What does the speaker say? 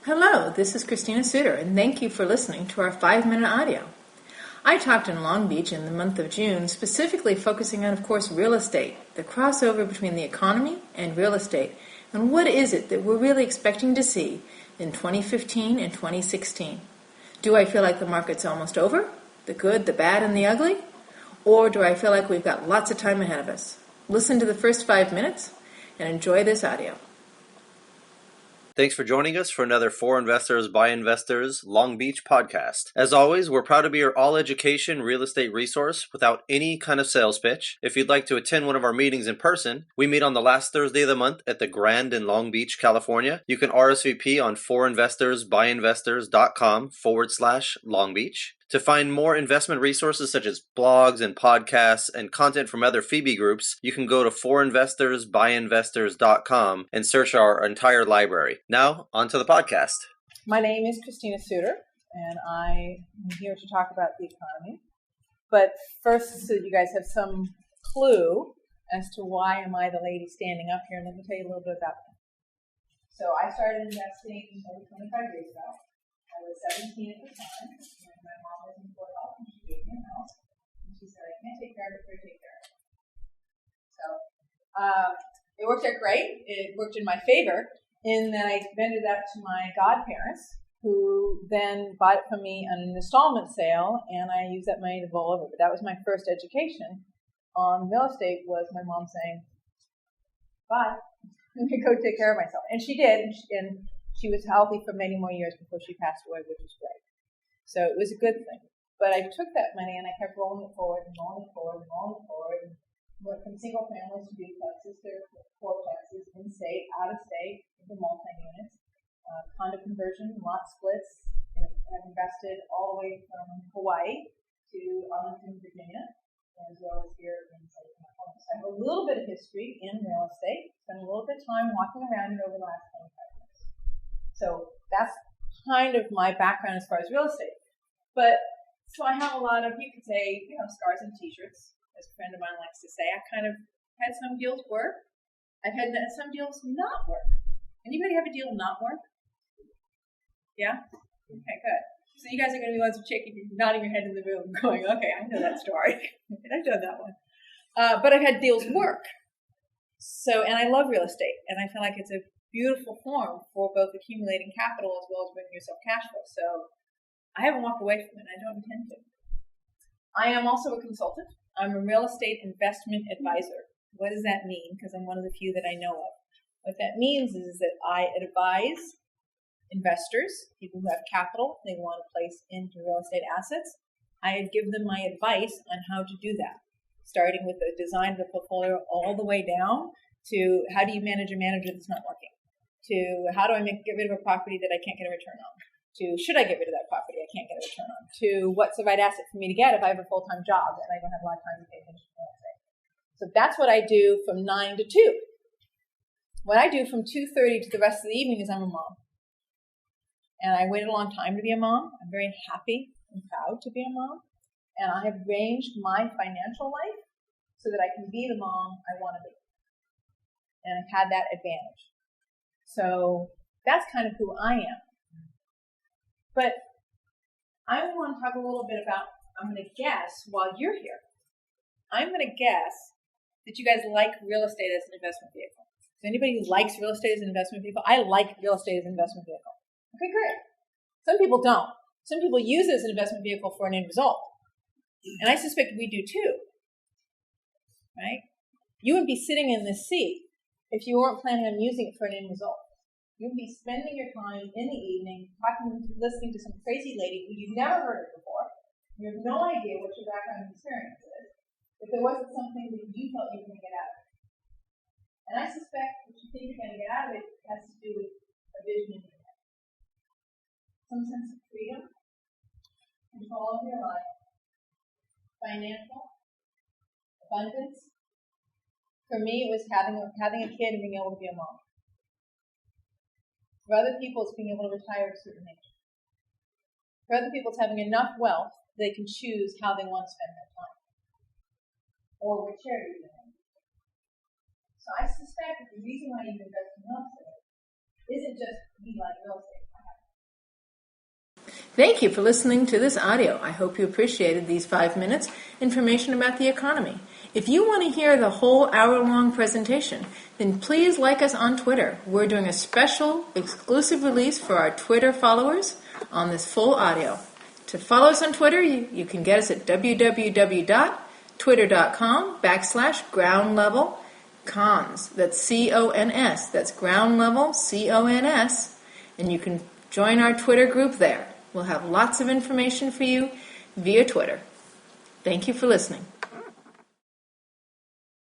Hello, this is Christina Suter, and thank you for listening to our 5-minute audio. I talked in Long Beach in the month of June, specifically focusing on, of course, real estate, the crossover between the economy and real estate, and what is it that we're really expecting to see in 2015 and 2016. Do I feel like the market's almost over? The good, the bad, and the ugly? Or do I feel like we've got lots of time ahead of us? Listen to the first 5 minutes and enjoy this audio. Thanks for joining us for another For Investors by Investors Long Beach podcast. As always, we're proud to be your all-education real estate resource without any kind of sales pitch. If you'd like to attend one of our meetings in person, we meet on the last Thursday of the month at the Grand in Long Beach, California. You can RSVP on forinvestorsbyinvestors.com/Long Beach. To find more investment resources such as blogs and podcasts and content from other FIBI groups, you can go to forinvestorsbyinvestors.com and search our entire library. Now, on to the podcast. My name is Christina Suter, and I am here to talk about the economy. But first, so you guys have some clue as to why am I the lady standing up here, and let me tell you a little bit about me. So I started investing over 25 years ago. I was 17 at the time, and my mom was in Fort Health, and she gave me a house. And she said, I can't take care of it, but take care of it. So it worked out great. It worked in my favor in that I vended that to my godparents, who then bought it from me on an installment sale, and I used that money to roll over. But that was my first education on real estate, was my mom saying, bye, let me go take care of myself. And she did, and she was healthy for many more years before she passed away, which was great. So it was a good thing. But I took that money and I kept rolling it forward and rolling it forward and rolling it forward. And went from single families to duplexes to fourplexes, in-state, out-of-state, into multi-units, condo conversion, lot splits. I've invested all the way from Hawaii to Arlington, Virginia, as well as here in Southern California. So I have a little bit of history in real estate. Spent a little bit of time walking around it over the last 25 years. So that's kind of my background as far as real estate. But so I have a lot of, you could say, scars and t-shirts, as a friend of mine likes to say. I kind of had some deals work. I've had some deals not work. Anybody have a deal not work? Yeah? Okay, good. So you guys are going to be the ones nodding your head in the room going, okay, I know that story. I've done that one. But I've had deals work. So, and I love real estate, and I feel like it's a beautiful form for both accumulating capital as well as bringing yourself cash flow. So I haven't walked away from it, and I don't intend to. I am also a consultant. I'm a real estate investment advisor. What does that mean? Because I'm one of the few that I know of. What that means is that I advise investors, people who have capital they want to place into real estate assets. I give them my advice on how to do that, starting with the design of the portfolio all the way down to how do you manage a manager that's not working, to how do I get rid of a property that I can't get a return on, to should I get rid of that property I can't get a return on, to what's the right asset for me to get if I have a full-time job and I don't have a lot of time to pay attention to real estate. So that's what I do from 9 to 2. What I do from 2:30 to the rest of the evening is I'm a mom. And I waited a long time to be a mom. I'm very happy and proud to be a mom. And I have arranged my financial life so that I can be the mom I want to be. And I've had that advantage. So that's kind of who I am. But I want to talk a little bit about, I'm going to guess while you're here, I'm going to guess that you guys like real estate as an investment vehicle. Is anybody who likes real estate as an investment vehicle? I like real estate as an investment vehicle. Okay, great. Some people don't. Some people use it as an investment vehicle for an end result. And I suspect we do too. Right? You wouldn't be sitting in this seat if you weren't planning on using it for an end result. You'd be spending your time in the evening listening to some crazy lady who you've never heard of before. You have no idea what your background experience is, if there wasn't something that you felt you were going to get out of it. And I suspect what you think you're going to get out of it has to do with a vision in your head. Some sense of freedom, control of your life, financial, abundance. For me, it was having a kid and being able to be a mom. For other people, it's being able to retire at a certain age. For other people, it's having enough wealth they can choose how they want to spend their time, or what charity they want. So I suspect that the reason why you invest in real estate isn't just we like real estate. I have Thank you for listening to this audio. I hope you appreciated these 5 minutes information about the economy. If you want to hear the whole hour-long presentation, then please like us on Twitter. We're doing a special exclusive release for our Twitter followers on this full audio. To follow us on Twitter, you can get us at www.twitter.com/ground-level-cons. That's C-O-N-S. That's ground level, C-O-N-S. And you can join our Twitter group there. We'll have lots of information for you via Twitter. Thank you for listening.